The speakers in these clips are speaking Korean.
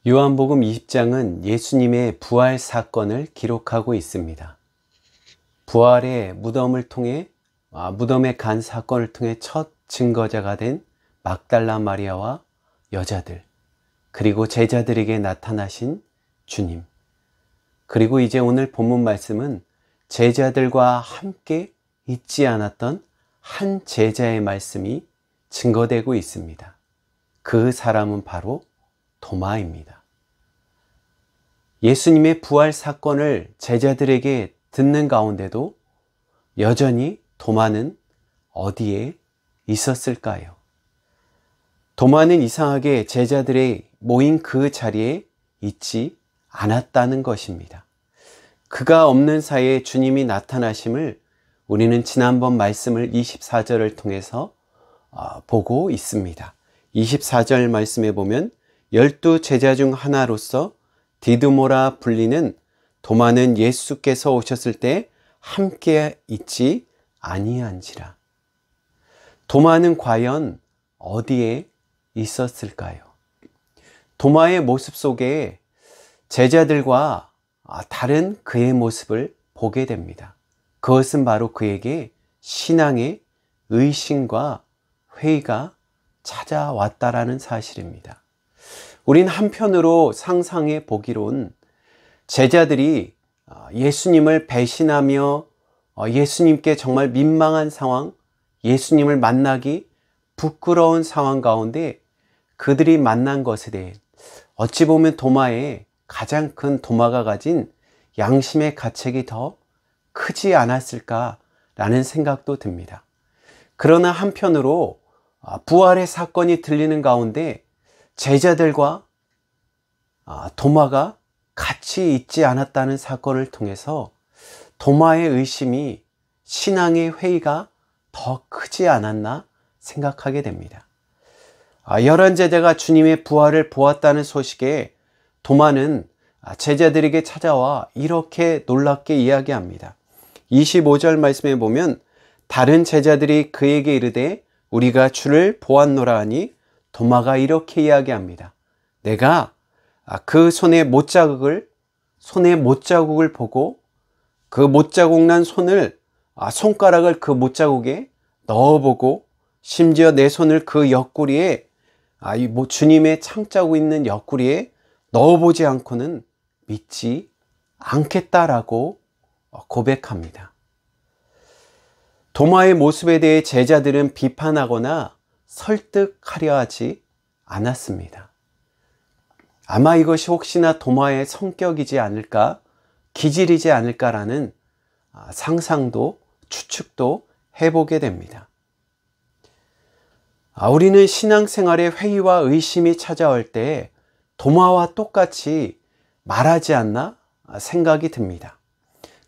요한복음 20장은 예수님의 부활 사건을 기록하고 있습니다. 부활의 무덤에 간 사건을 통해 첫 증거자가 된 막달라 마리아와 여자들, 그리고 제자들에게 나타나신 주님, 그리고 이제 오늘 본문 말씀은 제자들과 함께 있지 않았던 한 제자의 말씀이 증거되고 있습니다. 그 사람은 바로 도마입니다. 예수님의 부활 사건을 제자들에게 듣는 가운데도 여전히 도마는 어디에 있었을까요? 도마는 이상하게 제자들의 모인 그 자리에 있지 않았다는 것입니다. 그가 없는 사이에 주님이 나타나심을 우리는 지난번 말씀을 24절을 통해서 보고 있습니다. 24절 말씀에 보면 12 제자 중 하나로서 디두모라 불리는 도마는 예수께서 오셨을 때 함께 있지 아니한지라. 도마는 과연 어디에 있었을까요? 도마의 모습 속에 제자들과 다른 그의 모습을 보게 됩니다. 그것은 바로 그에게 신앙의 의심과 회의가 찾아왔다라는 사실입니다. 우린 한편으로 상상해 보기론 제자들이 예수님을 배신하며 예수님께 정말 민망한 상황, 예수님을 만나기 부끄러운 상황 가운데 그들이 만난 것에 대해 어찌 보면 도마의 가장 큰 도마가 가진 양심의 가책이 더 크지 않았을까라는 생각도 듭니다. 그러나 한편으로 부활의 사건이 들리는 가운데 제자들과 도마가 같이 있지 않았다는 사건을 통해서 도마의 의심이 신앙의 회의가 더 크지 않았나 생각하게 됩니다. 11 제자가 주님의 부활을 보았다는 소식에 도마는 제자들에게 찾아와 이렇게 놀랍게 이야기합니다. 25절 말씀에 보면 다른 제자들이 그에게 이르되 우리가 주를 보았노라 하니 도마가 이렇게 이야기합니다. 내가 그 손의 못자국을 보고 그 못자국 난 손가락을 그 못자국에 넣어보고 심지어 내 손을 그 옆구리에 주님의 창자고 있는 옆구리에 넣어보지 않고는 믿지 않겠다라고 고백합니다. 도마의 모습에 대해 제자들은 비판하거나 설득하려 하지 않았습니다. 아마 이것이 혹시나 도마의 성격이지 않을까, 기질이지 않을까라는 상상도 추측도 해보게 됩니다. 우리는 신앙생활에 회의와 의심이 찾아올 때 도마와 똑같이 말하지 않나 생각이 듭니다.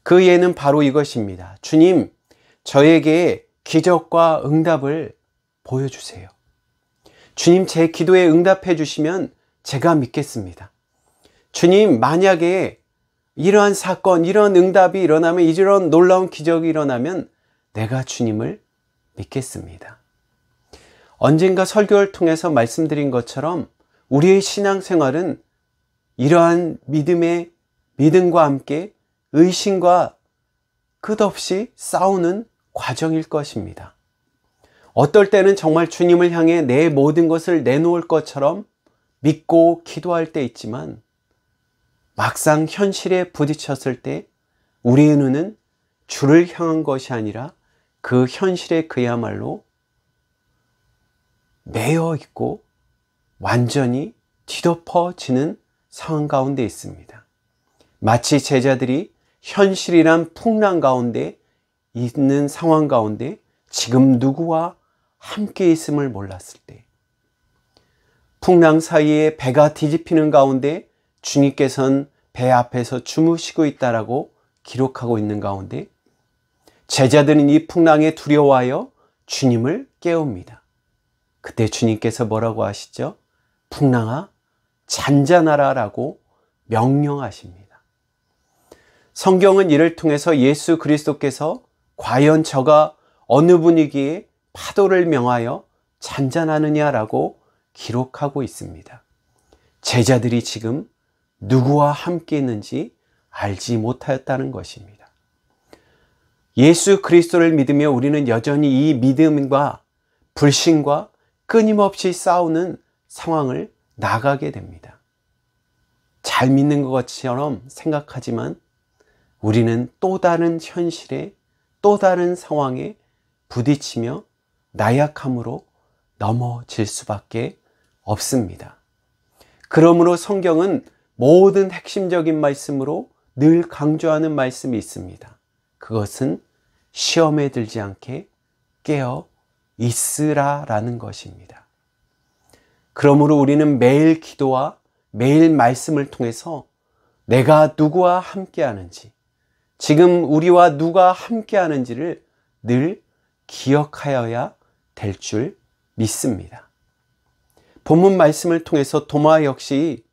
그 예는 바로 이것입니다. 주님, 저에게 기적과 응답을 보여주세요. 주님, 제 기도에 응답해 주시면 제가 믿겠습니다. 주님, 만약에 이러한 사건, 이런 응답이 일어나면, 이런 놀라운 기적이 일어나면 내가 주님을 믿겠습니다. 언젠가 설교를 통해서 말씀드린 것처럼 우리의 신앙생활은 이러한 믿음과 함께 의심과 끝없이 싸우는 과정일 것입니다. 어떨 때는 정말 주님을 향해 내 모든 것을 내놓을 것처럼 믿고 기도할 때 있지만 막상 현실에 부딪혔을 때 우리의 눈은 주를 향한 것이 아니라 그 현실에 그야말로 매여 있고 완전히 뒤덮어지는 상황 가운데 있습니다. 마치 제자들이 현실이란 풍랑 가운데 있는 상황 가운데 지금 누구와 함께 있음을 몰랐을 때, 풍랑 사이에 배가 뒤집히는 가운데 주님께서는 배 앞에서 주무시고 있다라고 기록하고 있는 가운데 제자들은 이 풍랑에 두려워하여 주님을 깨웁니다. 그때 주님께서 뭐라고 하시죠? 풍랑아 잔잔하라 라고 명령하십니다. 성경은 이를 통해서 예수 그리스도께서 과연 저가 어느 분위기에 파도를 명하여 잔잔하느냐라고 기록하고 있습니다. 제자들이 지금 누구와 함께 있는지 알지 못하였다는 것입니다. 예수 그리스도를 믿으며 우리는 여전히 이 믿음과 불신과 끊임없이 싸우는 상황을 나가게 됩니다. 잘 믿는 것처럼 생각하지만 우리는 또 다른 현실에, 또 다른 상황에 부딪히며 나약함으로 넘어질 수밖에 없습니다. 그러므로 성경은 모든 핵심적인 말씀으로 늘 강조하는 말씀이 있습니다. 그것은 시험에 들지 않게 깨어 있으라라는 것입니다. 그러므로 우리는 매일 기도와 매일 말씀을 통해서 내가 누구와 함께 하는지, 지금 우리와 누가 함께 하는지를 늘 기억하여야 될 줄 믿습니다. 본문 말씀을 통해서 도마 역시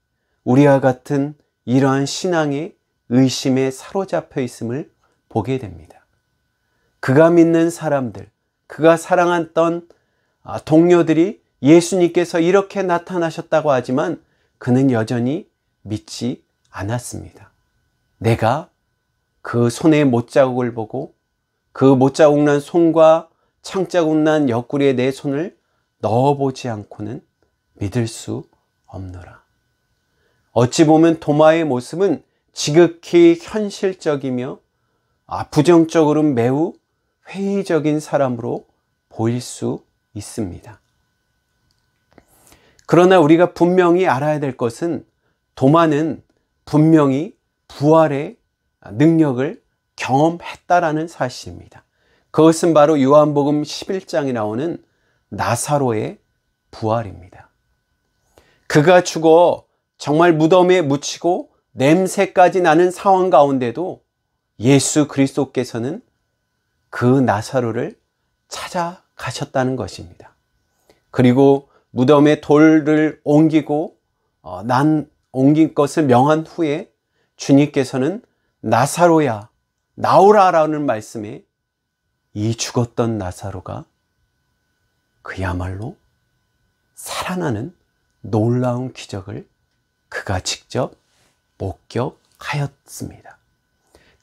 우리와 같은 이러한 신앙의 의심에 사로잡혀 있음을 보게 됩니다. 그가 믿는 사람들, 그가 사랑했던 동료들이 예수님께서 이렇게 나타나셨다고 하지만 그는 여전히 믿지 않았습니다. 내가 그 손의 못자국을 보고 그 못자국 난 손과 창자국 난 옆구리에 내 손을 넣어보지 않고는 믿을 수 없노라. 어찌 보면 도마의 모습은 지극히 현실적이며 부정적으로 매우 회의적인 사람으로 보일 수 있습니다. 그러나 우리가 분명히 알아야 될 것은 도마는 분명히 부활의 능력을 경험했다라는 사실입니다. 그것은 바로 요한복음 11장에 나오는 나사로의 부활입니다. 그가 죽어 정말 무덤에 묻히고 냄새까지 나는 상황 가운데도 예수 그리스도께서는 그 나사로를 찾아가셨다는 것입니다. 그리고 무덤에 돌을 옮기고 옮긴 것을 명한 후에 주님께서는 나사로야 나오라라는 말씀에 이 죽었던 나사로가 그야말로 살아나는 놀라운 기적을 그가 직접 목격하였습니다.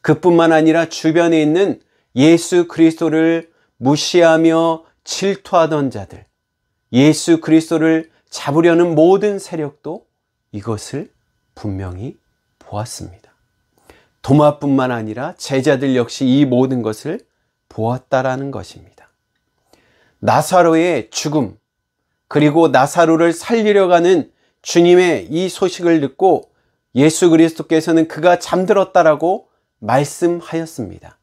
그뿐만 아니라 주변에 있는 예수 그리스도를 무시하며 질투하던 자들, 예수 그리스도를 잡으려는 모든 세력도 이것을 분명히 보았습니다. 도마뿐만 아니라 제자들 역시 이 모든 것을 보았다라는 것입니다. 나사로의 죽음, 그리고 나사로를 살리려 가는 주님의 이 소식을 듣고 예수 그리스도께서는 그가 잠들었다라고 말씀하였습니다.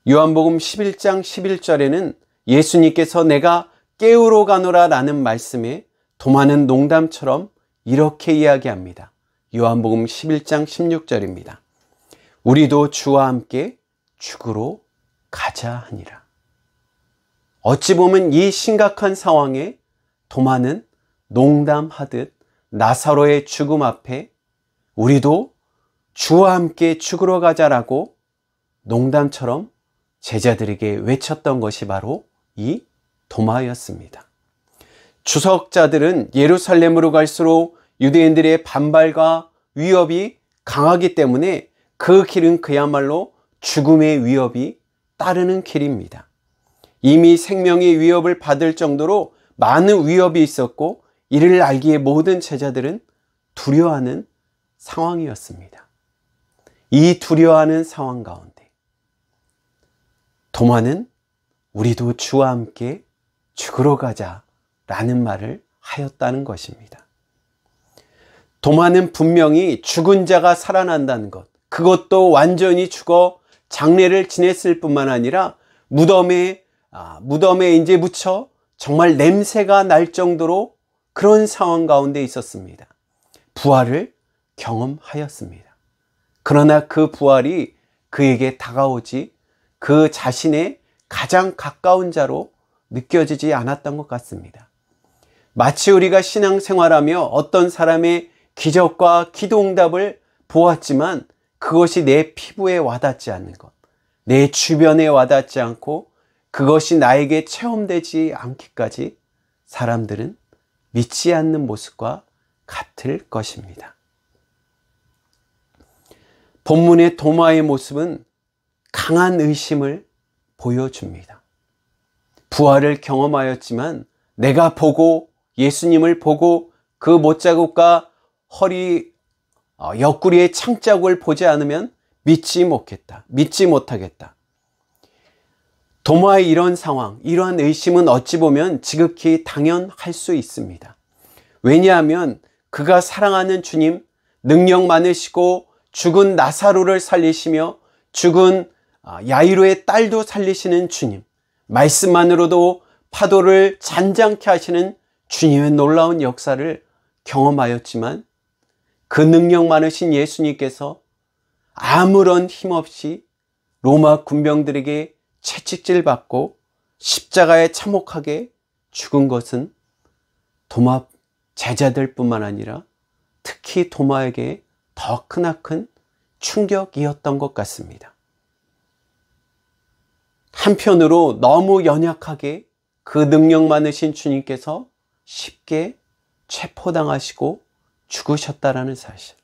요한복음 11장 11절에는 예수님께서 내가 깨우러 가노라 라는 말씀에 도마는 농담처럼 이렇게 이야기합니다. 요한복음 11장 16절입니다. 우리도 주와 함께 죽으러 가자 하니라. 어찌 보면 이 심각한 상황에 도마는 농담하듯 나사로의 죽음 앞에 우리도 주와 함께 죽으러 가자라고 농담처럼 제자들에게 외쳤던 것이 바로 이 도마였습니다. 주석자들은 예루살렘으로 갈수록 유대인들의 반발과 위협이 강하기 때문에 그 길은 그야말로 죽음의 위협이 따르는 길입니다. 이미 생명의 위협을 받을 정도로 많은 위협이 있었고 이를 알기에 모든 제자들은 두려워하는 상황이었습니다. 이 두려워하는 상황 가운데 도마는 우리도 주와 함께 죽으러 가자라는 말을 하였다는 것입니다. 도마는 분명히 죽은 자가 살아난다는 것, 그것도 완전히 죽어 장례를 지냈을 뿐만 아니라 무덤에 이제 묻혀 정말 냄새가 날 정도로 그런 상황 가운데 있었습니다. 부활을 경험하였습니다. 그러나 그 부활이 그에게 다가오지 그 자신의 가장 가까운 자로 느껴지지 않았던 것 같습니다. 마치 우리가 신앙생활하며 어떤 사람의 기적과 기도응답을 보았지만 그것이 내 피부에 와닿지 않는 것, 내 주변에 와닿지 않고 그것이 나에게 체험되지 않기까지 사람들은 믿지 않는 모습과 같을 것입니다. 본문의 도마의 모습은 강한 의심을 보여줍니다. 부활을 경험하였지만 내가 보고 예수님을 보고 그 못자국과 허리 옆구리의 창자국을 보지 않으면 믿지 못하겠다. 도마의 이런 상황, 이러한 의심은 어찌 보면 지극히 당연할 수 있습니다. 왜냐하면 그가 사랑하는 주님, 능력 많으시고 죽은 나사로를 살리시며 죽은 야이로의 딸도 살리시는 주님, 말씀만으로도 파도를 잔잔케 하시는 주님의 놀라운 역사를 경험하였지만 그 능력 많으신 예수님께서 아무런 힘없이 로마 군병들에게 채찍질 받고 십자가에 참혹하게 죽은 것은 도마 제자들뿐만 아니라 특히 도마에게 더 크나큰 충격이었던 것 같습니다. 한편으로 너무 연약하게 그 능력 많으신 주님께서 쉽게 체포당하시고 죽으셨다라는 사실.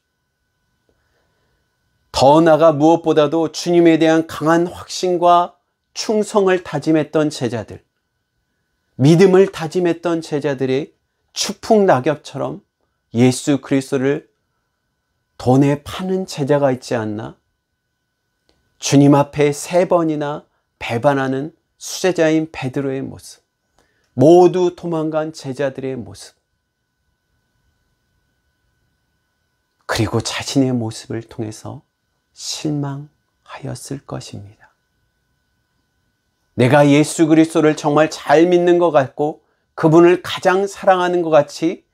더 나아가 무엇보다도 주님에 대한 강한 확신과 충성을 다짐했던 제자들, 믿음을 다짐했던 제자들의 추풍낙엽처럼 예수 그리스도를 돈에 파는 제자가 있지 않나? 주님 앞에 3번이나 배반하는 수제자인 베드로의 모습, 모두 도망간 제자들의 모습, 그리고 자신의 모습을 통해서 실망하였을 것입니다. 내가 예수 그리스도를 정말 잘 믿는 것 같고 그분을 가장 사랑하는 것 같이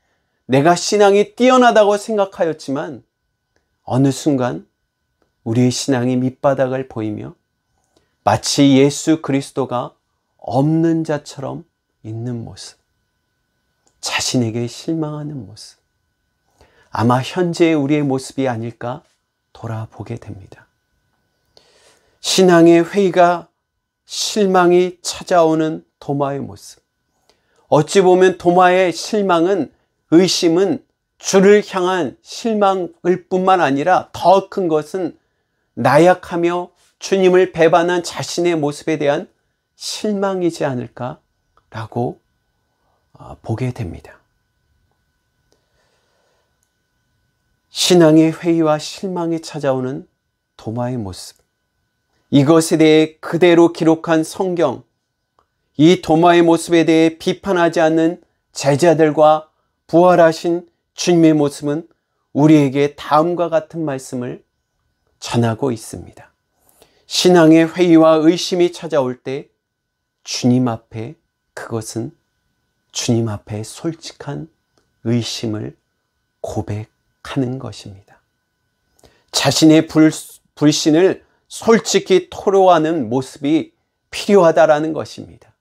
내가 신앙이 뛰어나다고 생각하였지만 어느 순간 우리의 신앙이 밑바닥을 보이며 마치 예수 그리스도가 없는 자처럼 있는 모습, 자신에게 실망하는 모습, 아마 현재의 우리의 모습이 아닐까 돌아보게 됩니다. 신앙의 회의가 실망이 찾아오는 도마의 모습. 어찌 보면 도마의 실망은, 의심은 주를 향한 실망일 뿐만 아니라 더 큰 것은 나약하며 주님을 배반한 자신의 모습에 대한 실망이지 않을까라고 보게 됩니다. 신앙의 회의와 실망이 찾아오는 도마의 모습. 이것에 대해 그대로 기록한 성경, 이 도마의 모습에 대해 비판하지 않는 제자들과 부활하신 주님의 모습은 우리에게 다음과 같은 말씀을 전하고 있습니다. 신앙의 회의와 의심이 찾아올 때 주님 앞에, 그것은 주님 앞에 솔직한 의심을 고백하는 것입니다. 자신의 불신을 솔직히 토로하는 모습이 필요하다라는 것입니다.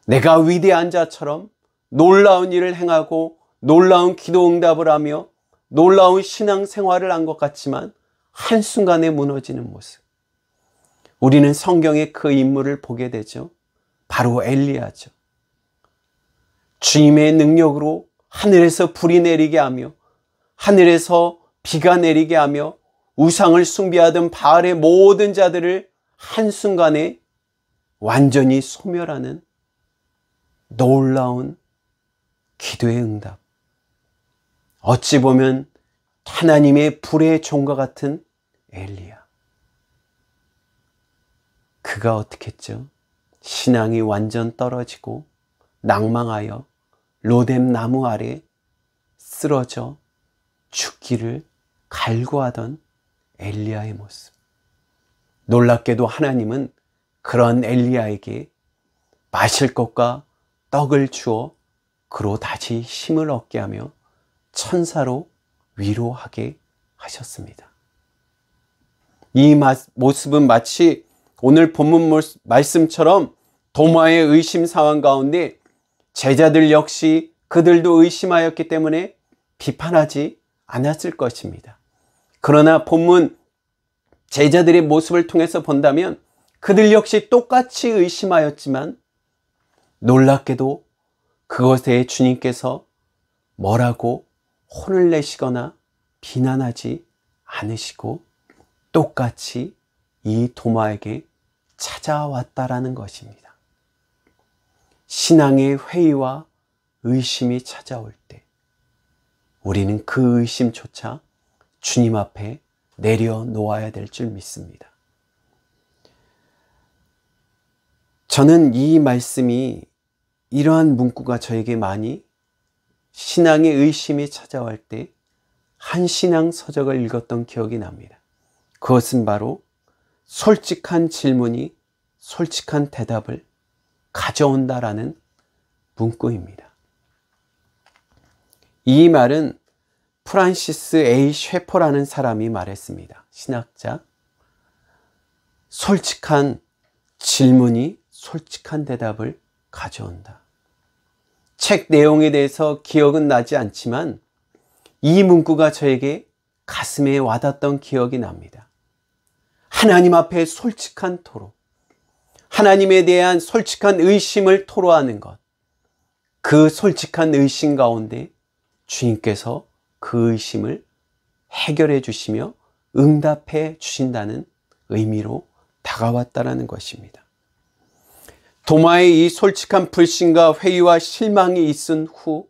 내가 위대한 자처럼 놀라운 일을 행하고 놀라운 기도 응답을 하며 놀라운 신앙생활을 한 것 같지만 한순간에 무너지는 모습. 우리는 성경에 그 인물을 보게 되죠. 바로 엘리야죠. 주님의 능력으로 하늘에서 불이 내리게 하며 하늘에서 비가 내리게 하며 우상을 숭배하던 바알의 모든 자들을 한순간에 완전히 소멸하는 놀라운 기도의 응답. 어찌 보면 하나님의 불의 종과 같은 엘리야. 그가 어떻게 했죠? 신앙이 완전 떨어지고 낭망하여 로뎀 나무 아래 쓰러져 죽기를 갈구하던 엘리야의 모습. 놀랍게도 하나님은 그런 엘리야에게 마실 것과 떡을 주어 그로 다시 힘을 얻게 하며 천사로 위로하게 하셨습니다. 이 모습은 마치 오늘 본문 말씀처럼 도마의 의심 상황 가운데 제자들 역시 그들도 의심하였기 때문에 비판하지 않았을 것입니다. 그러나 본문 제자들의 모습을 통해서 본다면 그들 역시 똑같이 의심하였지만 놀랍게도 그것에 주님께서 뭐라고 혼을 내시거나 비난하지 않으시고 똑같이 이 도마에게 찾아왔다라는 것입니다. 신앙의 회의와 의심이 찾아올 때 우리는 그 의심조차 주님 앞에 내려놓아야 될 줄 믿습니다. 저는 이 말씀이 이러한 문구가 저에게 많이 신앙의 의심이 찾아올 때 한 신앙 서적을 읽었던 기억이 납니다. 그것은 바로 솔직한 질문이 솔직한 대답을 가져온다라는 문구입니다. 이 말은 프란시스 A. 셰퍼라는 사람이 말했습니다. 신학자. 솔직한 질문이 솔직한 대답을 가져온다. 책 내용에 대해서 기억은 나지 않지만 이 문구가 저에게 가슴에 와닿았던 기억이 납니다. 하나님 앞에 솔직한 토로, 하나님에 대한 솔직한 의심을 토로하는 것, 그 솔직한 의심 가운데 주님께서 그 의심을 해결해 주시며 응답해 주신다는 의미로 다가왔다라는 것입니다. 도마의 이 솔직한 불신과 회의와 실망이 있은 후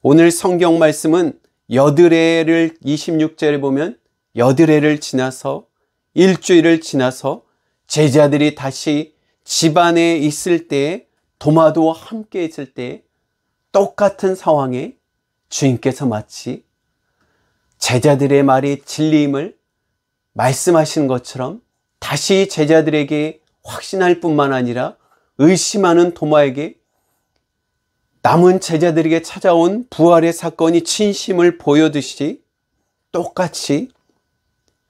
오늘 성경 말씀은 여드레를 26절에 보면 여드레를 지나서 일주일을 지나서 제자들이 다시 집안에 있을 때 도마도 함께 있을 때 똑같은 상황에 주님께서 마치 제자들의 말이 진리임을 말씀하시는 것처럼 다시 제자들에게 확신할 뿐만 아니라 의심하는 도마에게 남은 제자들에게 찾아온 부활의 사건이 진심을 보여듯이 똑같이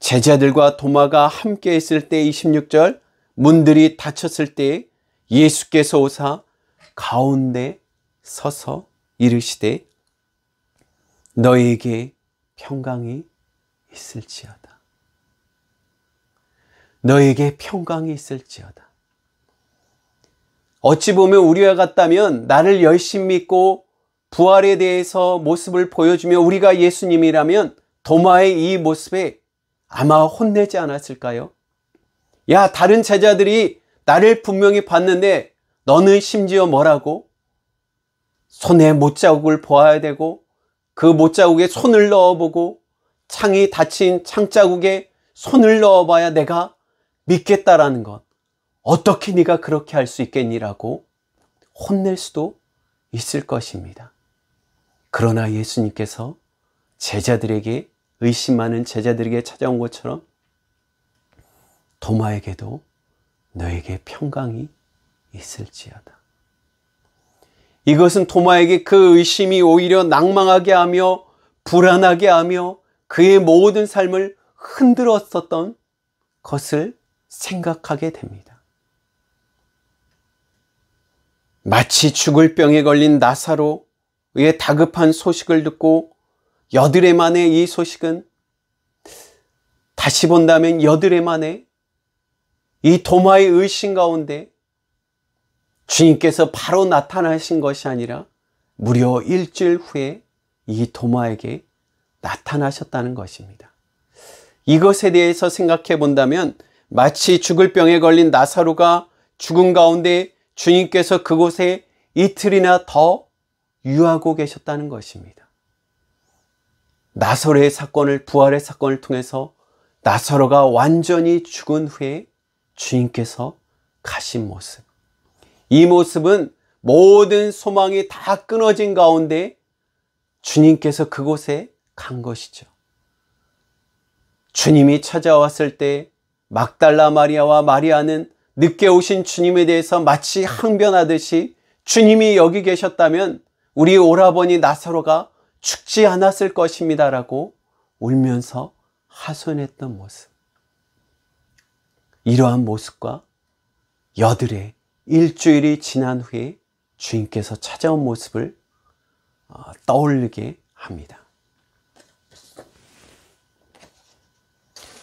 제자들과 도마가 함께 있을 때 26절 문들이 닫혔을 때 예수께서 오사 가운데 서서 이르시되 너에게 평강이 있을지어다. 너에게 평강이 있을지어다. 어찌 보면 우리와 같다면 나를 열심히 믿고 부활에 대해서 모습을 보여주며 우리가 예수님이라면 도마의 이 모습에 아마 혼내지 않았을까요? 야, 다른 제자들이 나를 분명히 봤는데 너는 심지어 뭐라고? 손에 못자국을 보아야 되고 그 못자국에 손을 넣어보고 창이 닫힌 창자국에 손을 넣어봐야 내가 믿겠다라는 것. 어떻게 네가 그렇게 할 수 있겠니라고 혼낼 수도 있을 것입니다. 그러나 예수님께서 제자들에게 의심 많은 제자들에게 찾아온 것처럼 도마에게도 너에게 평강이 있을지어다. 이것은 도마에게 그 의심이 오히려 낭망하게 하며 불안하게 하며 그의 모든 삶을 흔들었었던 것을 생각하게 됩니다. 마치 죽을 병에 걸린 나사로의 다급한 소식을 듣고 여드레 만에 이 소식은 다시 본다면 여드레 만에 이 도마의 의심 가운데 주님께서 바로 나타나신 것이 아니라 무려 일주일 후에 이 도마에게 나타나셨다는 것입니다. 이것에 대해서 생각해 본다면 마치 죽을 병에 걸린 나사로가 죽음 가운데 주님께서 그곳에 이틀이나 더 유하고 계셨다는 것입니다. 나사로의 사건을, 부활의 사건을 통해서 나사로가 완전히 죽은 후에 주님께서 가신 모습. 이 모습은 모든 소망이 다 끊어진 가운데 주님께서 그곳에 간 것이죠. 주님이 찾아왔을 때 막달라 마리아와 마리아는 늦게 오신 주님에 대해서 마치 항변하듯이 주님이 여기 계셨다면 우리 오라버니 나사로가 죽지 않았을 것입니다라고 울면서 하소연했던 모습. 이러한 모습과 여드레 일주일이 지난 후에 주님께서 찾아온 모습을 떠올리게 합니다.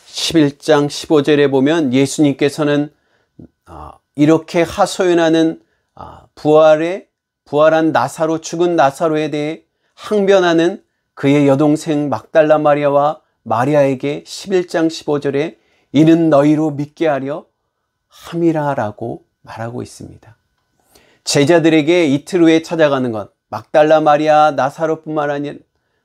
11장 15절에 보면 예수님께서는 이렇게 하소연하는 부활한 나사로, 죽은 나사로에 대해 항변하는 그의 여동생 막달라 마리아와 마리아에게 11장 15절에 이는 너희로 믿게 하려 함이라라고 말하고 있습니다. 제자들에게 이틀 후에 찾아가는 것, 막달라 마리아, 나사로뿐만 아니라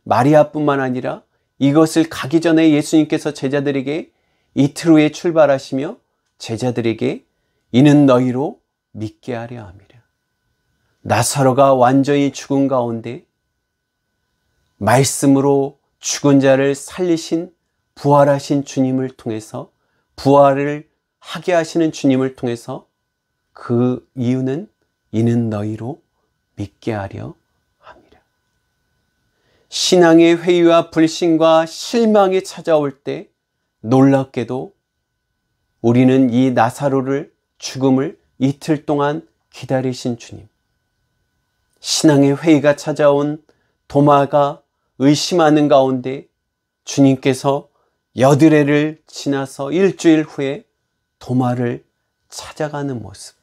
마리아뿐만 아니라 이것을 가기 전에 예수님께서 제자들에게 이틀 후에 출발하시며 제자들에게 이는 너희로 믿게 하려 함이라. 나사로가 완전히 죽은 가운데 말씀으로 죽은 자를 살리신 부활하신 주님을 통해서 부활을 하게 하시는 주님을 통해서 그 이유는 이는 너희로 믿게 하려 함이라. 신앙의 회의와 불신과 실망이 찾아올 때 놀랍게도 우리는 이 나사로를 죽음을 이틀 동안 기다리신 주님, 신앙의 회의가 찾아온 도마가 의심하는 가운데 주님께서 여드레를 지나서 일주일 후에 도마를 찾아가는 모습,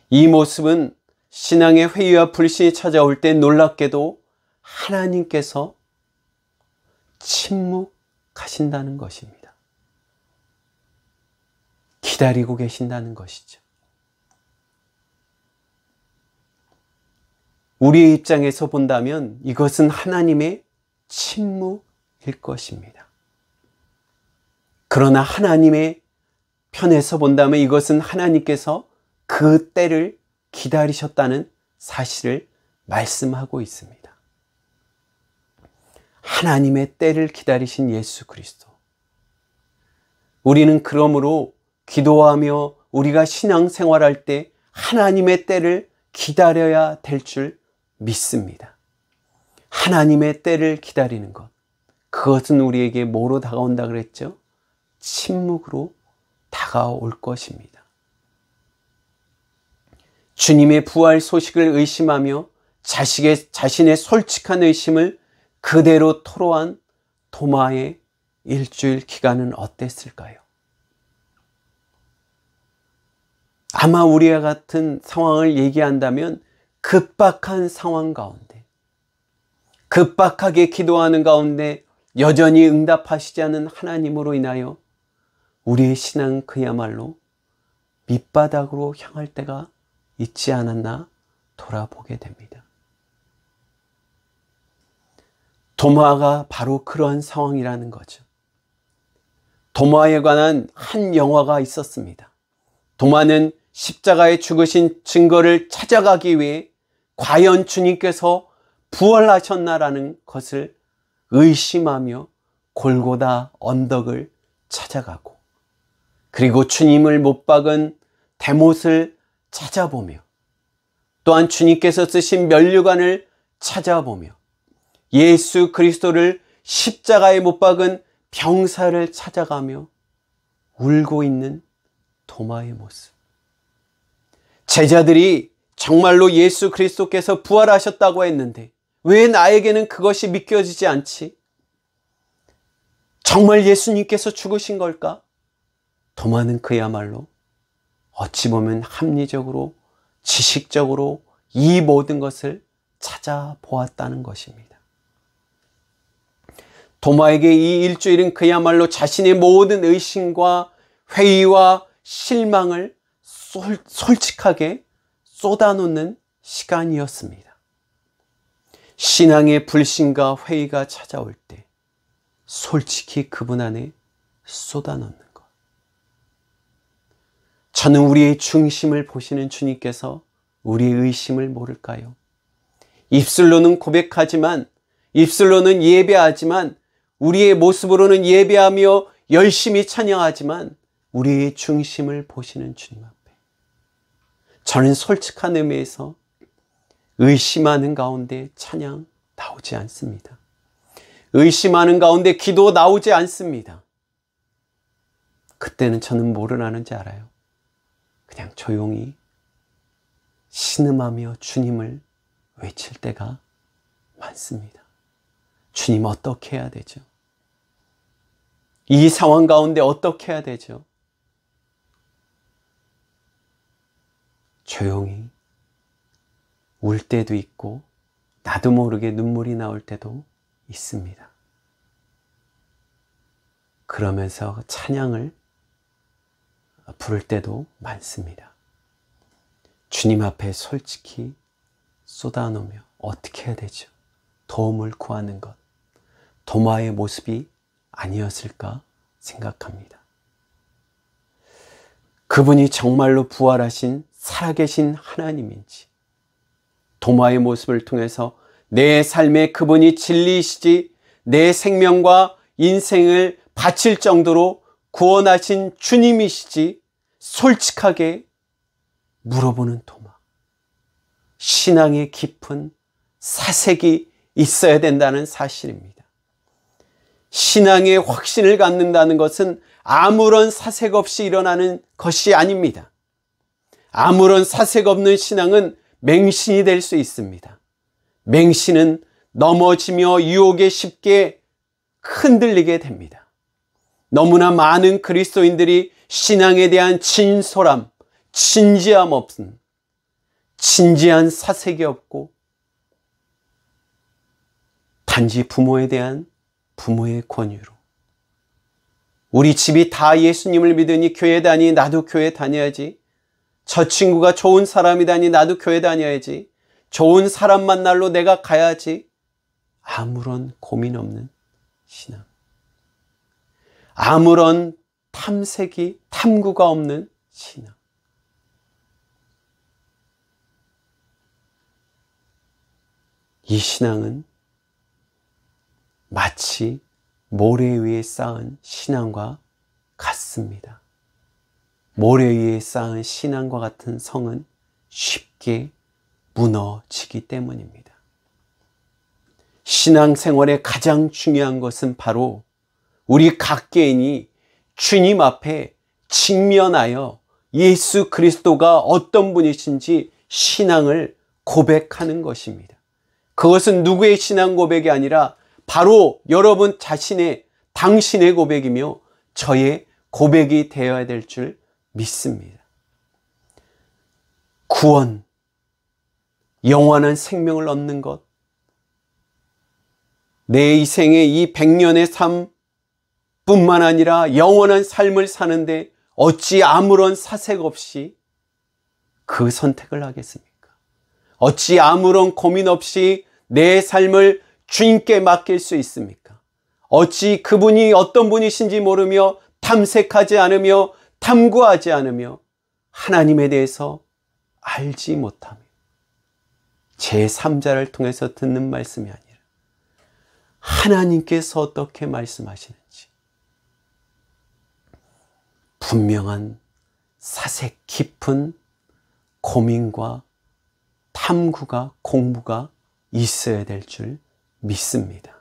이 모습은 신앙의 회의와 불신이 찾아올 때 놀랍게도 하나님께서 침묵하신다는 것입니다. 기다리고 계신다는 것이죠. 우리의 입장에서 본다면 이것은 하나님의 침묵일 것입니다. 그러나 하나님의 편에서 본다면 이것은 하나님께서 그 때를 기다리셨다는 사실을 말씀하고 있습니다. 하나님의 때를 기다리신 예수 그리스도. 우리는 그러므로 기도하며 우리가 신앙생활할 때 하나님의 때를 기다려야 될 줄 믿습니다. 하나님의 때를 기다리는 것, 그것은 우리에게 뭐로 다가온다 그랬죠? 침묵으로 다가올 것입니다. 주님의 부활 소식을 의심하며 자신의 솔직한 의심을 그대로 토로한 도마의 일주일 기간은 어땠을까요? 아마 우리와 같은 상황을 얘기한다면 급박한 상황 가운데, 급박하게 기도하는 가운데 여전히 응답하시지 않은 하나님으로 인하여 우리의 신앙은 그야말로 밑바닥으로 향할 때가 있지 않았나 돌아보게 됩니다. 도마가 바로 그런 상황이라는 거죠. 도마에 관한 한 영화가 있었습니다. 도마는 십자가에 죽으신 증거를 찾아가기 위해 과연 주님께서 부활하셨나라는 것을 의심하며 골고다 언덕을 찾아가고, 그리고 주님을 못 박은 대못을 찾아보며, 또한 주님께서 쓰신 면류관을 찾아보며, 예수 그리스도를 십자가에 못 박은 병사를 찾아가며 울고 있는 도마의 모습. 제자들이 정말로 예수 그리스도께서 부활하셨다고 했는데 왜 나에게는 그것이 믿겨지지 않지? 정말 예수님께서 죽으신 걸까? 도마는 그야말로 어찌 보면 합리적으로, 지식적으로 이 모든 것을 찾아보았다는 것입니다. 도마에게 이 일주일은 그야말로 자신의 모든 의심과 회의와 실망을 솔직하게 쏟아놓는 시간이었습니다. 신앙의 불신과 회의가 찾아올 때 솔직히 그분 안에 쏟아놓는 것. 저는 우리의 중심을 보시는 주님께서 우리의 의심을 모를까요? 입술로는 고백하지만, 입술로는 예배하지만, 우리의 모습으로는 예배하며 열심히 찬양하지만 우리의 중심을 보시는 주님 앞에 저는 솔직한 의미에서 의심하는 가운데 찬양 나오지 않습니다. 의심하는 가운데 기도 나오지 않습니다. 그때는 저는 뭐를 하는지 알아요? 그냥 조용히 신음하며 주님을 외칠 때가 많습니다. 주님, 어떻게 해야 되죠? 이 상황 가운데 어떻게 해야 되죠? 조용히 울 때도 있고 나도 모르게 눈물이 나올 때도 있습니다. 그러면서 찬양을 부를 때도 많습니다. 주님 앞에 솔직히 쏟아놓으며 어떻게 해야 되죠? 도움을 구하는 것, 도마의 모습이 아니었을까 생각합니다. 그분이 정말로 부활하신 살아계신 하나님인지, 도마의 모습을 통해서 내 삶에 그분이 진리이시지 내 생명과 인생을 바칠 정도로 구원하신 주님이시지 솔직하게 물어보는 도마. 신앙의 깊은 사색이 있어야 된다는 사실입니다. 신앙의 확신을 갖는다는 것은 아무런 사색 없이 일어나는 것이 아닙니다. 아무런 사색 없는 신앙은 맹신이 될 수 있습니다. 맹신은 넘어지며 유혹에 쉽게 흔들리게 됩니다. 너무나 많은 그리스도인들이 신앙에 대한 진솔함, 진지함 없음, 진지한 사색이 없고 단지 부모에 대한 부모의 권유로 우리 집이 다 예수님을 믿으니 교회 다니 나도 교회 다녀야지, 저 친구가 좋은 사람이다니 나도 교회 다녀야지, 좋은 사람 만나러 내가 가야지, 아무런 고민 없는 신앙, 아무런 탐색이 탐구가 없는 신앙. 이 신앙은 마치 모래 위에 쌓은 신앙과 같습니다. 모래 위에 쌓은 신앙과 같은 성은 쉽게 무너지기 때문입니다. 신앙생활의 가장 중요한 것은 바로 우리 각 개인이 주님 앞에 직면하여 예수 그리스도가 어떤 분이신지 신앙을 고백하는 것입니다. 그것은 누구의 신앙 고백이 아니라 바로 여러분 자신의, 당신의 고백이며 저의 고백이 되어야 될 줄 믿습니다. 구원, 영원한 생명을 얻는 것, 내 이생의 이 100년의 삶뿐만 아니라 영원한 삶을 사는데 어찌 아무런 사색 없이 그 선택을 하겠습니까? 어찌 아무런 고민 없이 내 삶을 주님께 맡길 수 있습니까? 어찌 그분이 어떤 분이신지 모르며 탐색하지 않으며 탐구하지 않으며 하나님에 대해서 알지 못하며 제3자를 통해서 듣는 말씀이 아니라 하나님께서 어떻게 말씀하시는지 분명한 사색 깊은 고민과 탐구가, 공부가 있어야 될 줄 믿습니다.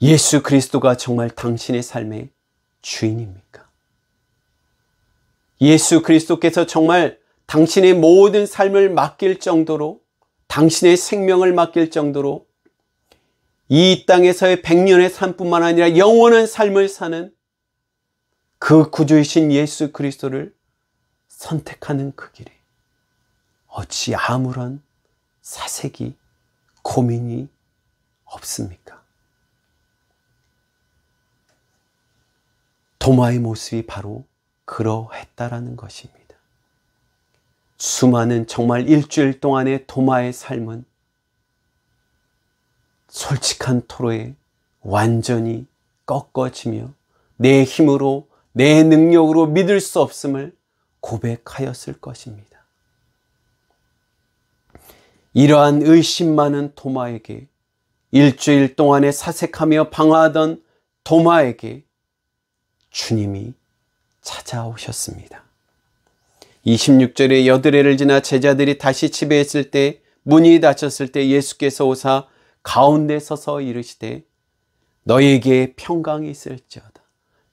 예수 그리스도가 정말 당신의 삶의 주인입니까? 예수 그리스도께서 정말 당신의 모든 삶을 맡길 정도로, 당신의 생명을 맡길 정도로 이 땅에서의 100년의 삶뿐만 아니라 영원한 삶을 사는 그 구주이신 예수 그리스도를 선택하는 그 길에 어찌 아무런 사색이, 고민이 없습니까? 도마의 모습이 바로 그러했다라는 것입니다. 수많은 정말 일주일 동안의 도마의 삶은 솔직한 토로에 완전히 꺾어지며 내 힘으로, 내 능력으로 믿을 수 없음을 고백하였을 것입니다. 이러한 의심 많은 도마에게, 일주일 동안에 사색하며 방황하던 도마에게 주님이 찾아오셨습니다. 26절에 여드레를 지나 제자들이 다시 집에 있을 때 문이 닫혔을 때 예수께서 오사 가운데 서서 이르시되 너에게 평강이 있을지어다.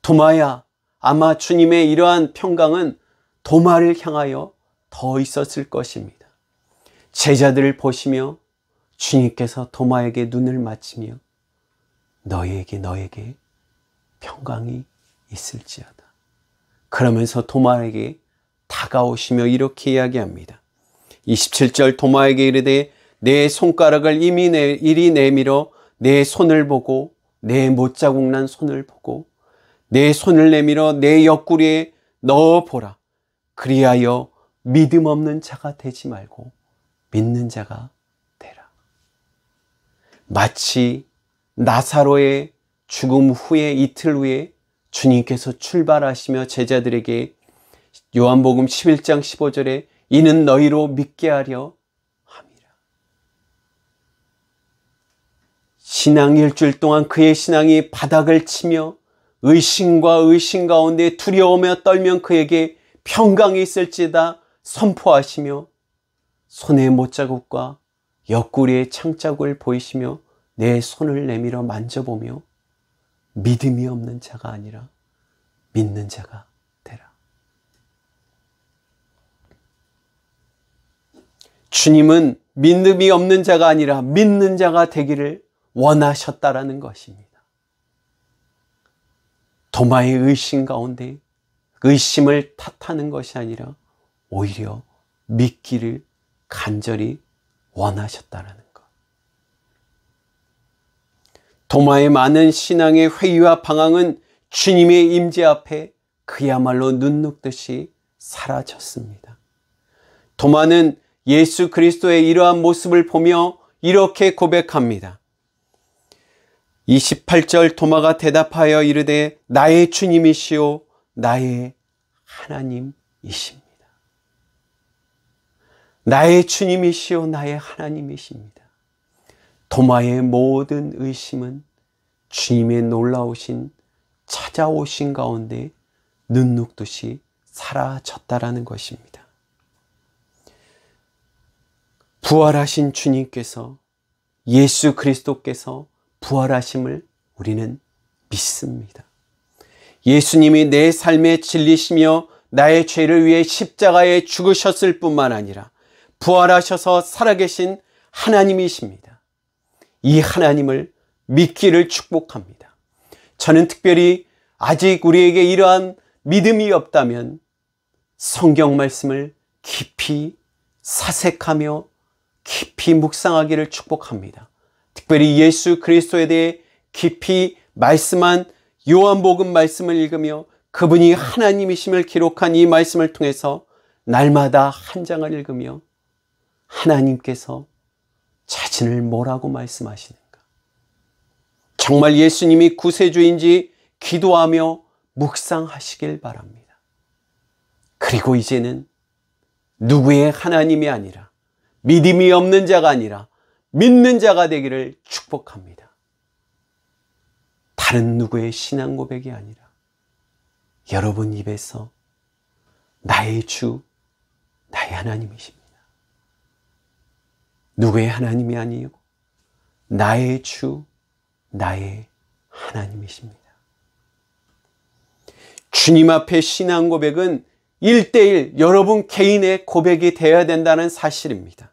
도마야, 아마 주님의 이러한 평강은 도마를 향하여 더 있었을 것입니다. 제자들을 보시며 주님께서 도마에게 눈을 맞추며 너에게 평강이 있을지어다. 그러면서 도마에게 다가오시며 이렇게 이야기합니다. 27절 도마에게 이르되 내 손가락을 이리 내밀어 내 손을 보고 내 못자국 난 손을 보고 내 손을 내밀어 내 옆구리에 넣어보라. 그리하여 믿음 없는 자가 되지 말고 믿는 자가 되라. 마치 나사로의 죽음 후에 이틀 후에 주님께서 출발하시며 제자들에게 요한복음 11장 15절에 이는 너희로 믿게 하려 함이라. 신앙 일주일 동안 그의 신앙이 바닥을 치며 의심과 의심 가운데 두려우며 떨면 그에게 평강이 있을지다 선포하시며 손의 못자국과 옆구리의 창자국을 보이시며 내 손을 내밀어 만져보며 믿음이 없는 자가 아니라 믿는 자가 되라. 주님은 믿음이 없는 자가 아니라 믿는 자가 되기를 원하셨다라는 것입니다. 도마의 의심 가운데 의심을 탓하는 것이 아니라 오히려 믿기를 간절히 원하셨다라는 것. 도마의 많은 신앙의 회의와 방황은 주님의 임재 앞에 그야말로 눈 녹듯이 사라졌습니다. 도마는 예수 그리스도의 이러한 모습을 보며 이렇게 고백합니다. 28절 도마가 대답하여 이르되 나의 주님이시오 나의 하나님이십니다. 나의 주님이시오 나의 하나님이십니다. 도마의 모든 의심은 주님의 놀라우신 찾아오신 가운데 눈 녹듯이 사라졌다라는 것입니다. 부활하신 주님께서 예수 그리스도께서 부활하심을 우리는 믿습니다. 예수님이 내 삶의 진리시며 나의 죄를 위해 십자가에 죽으셨을 뿐만 아니라 부활하셔서 살아계신 하나님이십니다. 이 하나님을 믿기를 축복합니다. 저는 특별히 아직 우리에게 이러한 믿음이 없다면 성경 말씀을 깊이 사색하며 깊이 묵상하기를 축복합니다. 특별히 예수 그리스도에 대해 깊이 말씀한 요한복음 말씀을 읽으며 그분이 하나님이심을 기록한 이 말씀을 통해서 날마다 한 장을 읽으며 하나님께서 자신을 뭐라고 말씀하시는가? 정말 예수님이 구세주인지 기도하며 묵상하시길 바랍니다. 그리고 이제는 누구의 하나님이 아니라 믿음이 없는 자가 아니라 믿는 자가 되기를 축복합니다. 다른 누구의 신앙 고백이 아니라 여러분 입에서 나의 주, 나의 하나님이십니다. 누구의 하나님이 아니고 나의 주, 나의 하나님이십니다. 주님 앞에 신앙 고백은 1대1 여러분 개인의 고백이 되어야 된다는 사실입니다.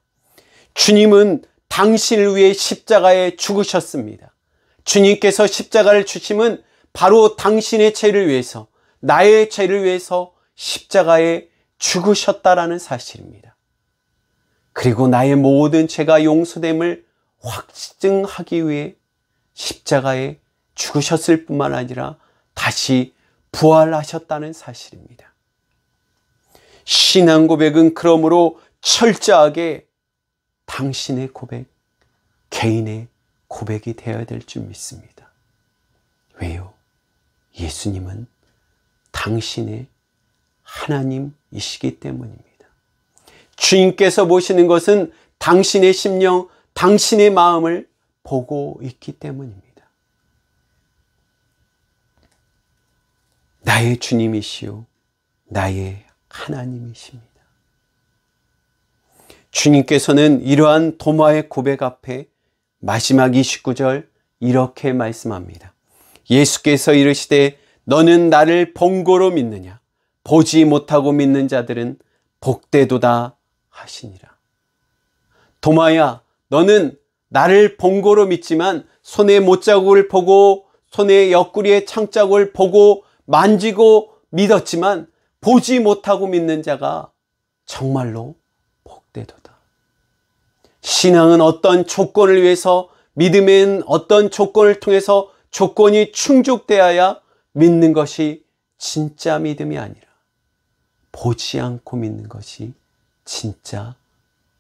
주님은 당신을 위해 십자가에 죽으셨습니다. 주님께서 십자가를 주심은 바로 당신의 죄를 위해서, 나의 죄를 위해서 십자가에 죽으셨다라는 사실입니다. 그리고 나의 모든 죄가 용서됨을 확증하기 위해 십자가에 죽으셨을 뿐만 아니라 다시 부활하셨다는 사실입니다. 신앙 고백은 그러므로 철저하게 당신의 고백, 개인의 고백이 되어야 될 줄 믿습니다. 왜요? 예수님은 당신의 하나님이시기 때문입니다. 주님께서 보시는 것은 당신의 심령, 당신의 마음을 보고 있기 때문입니다. 나의 주님이시오, 나의 하나님이십니다. 주님께서는 이러한 도마의 고백 앞에 마지막 29절 이렇게 말씀합니다. 예수께서 이르시되 너는 나를 본고로 믿느냐? 보지 못하고 믿는 자들은 복되도다 하시니라. 도마야, 너는 나를 본고로 믿지만 손의 못자국을 보고 손의 옆구리의 창자국을 보고 만지고 믿었지만 보지 못하고 믿는 자가 정말로 복되도다. 신앙은 어떤 조건을 위해서, 믿음은 어떤 조건을 통해서 조건이 충족되어야 믿는 것이 진짜 믿음이 아니라 보지 않고 믿는 것이 진짜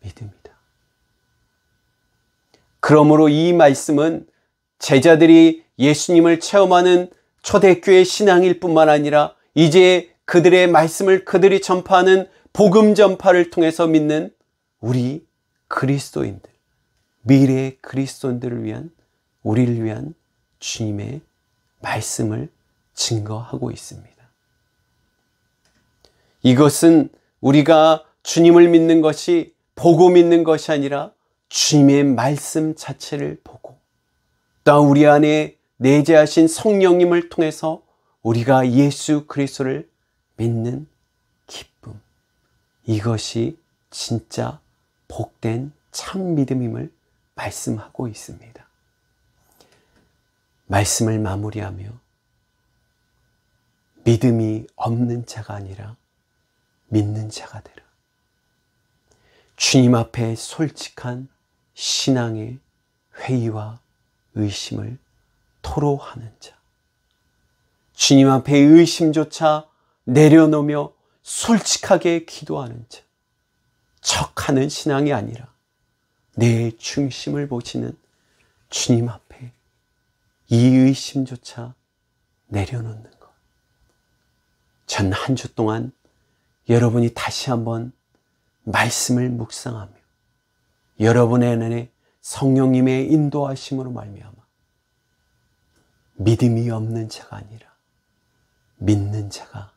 믿음이다. 그러므로 이 말씀은 제자들이 예수님을 체험하는 초대교회 신앙일 뿐만 아니라 이제 그들의 말씀을 그들이 전파하는 복음 전파를 통해서 믿는 우리 그리스도인들, 미래의 그리스도인들을 위한, 우리를 위한 주님의 말씀을 증거하고 있습니다. 이것은 우리가 주님을 믿는 것이 보고 믿는 것이 아니라 주님의 말씀 자체를 보고 또 우리 안에 내재하신 성령님을 통해서 우리가 예수 그리스도를 믿는 기쁨, 이것이 진짜 복된 참 믿음임을 말씀하고 있습니다. 말씀을 마무리하며 믿음이 없는 자가 아니라 믿는 자가 되라. 주님 앞에 솔직한 신앙의 회의와 의심을 토로하는 자, 주님 앞에 의심조차 내려놓으며 솔직하게 기도하는 자, 척하는 신앙이 아니라 내 중심을 보시는 주님 앞에 이 의심조차 내려놓는 것. 전 한 주 동안 여러분이 다시 한번 말씀을 묵상하며 여러분의 안에 성령님의 인도하심으로 말미암아 믿음이 없는 자가 아니라 믿는 자가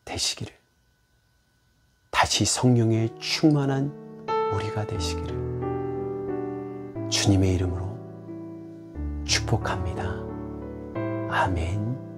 되시기를, 다시 성령의 충만한 우리가 되시기를 주님의 이름으로 축복합니다. 아멘.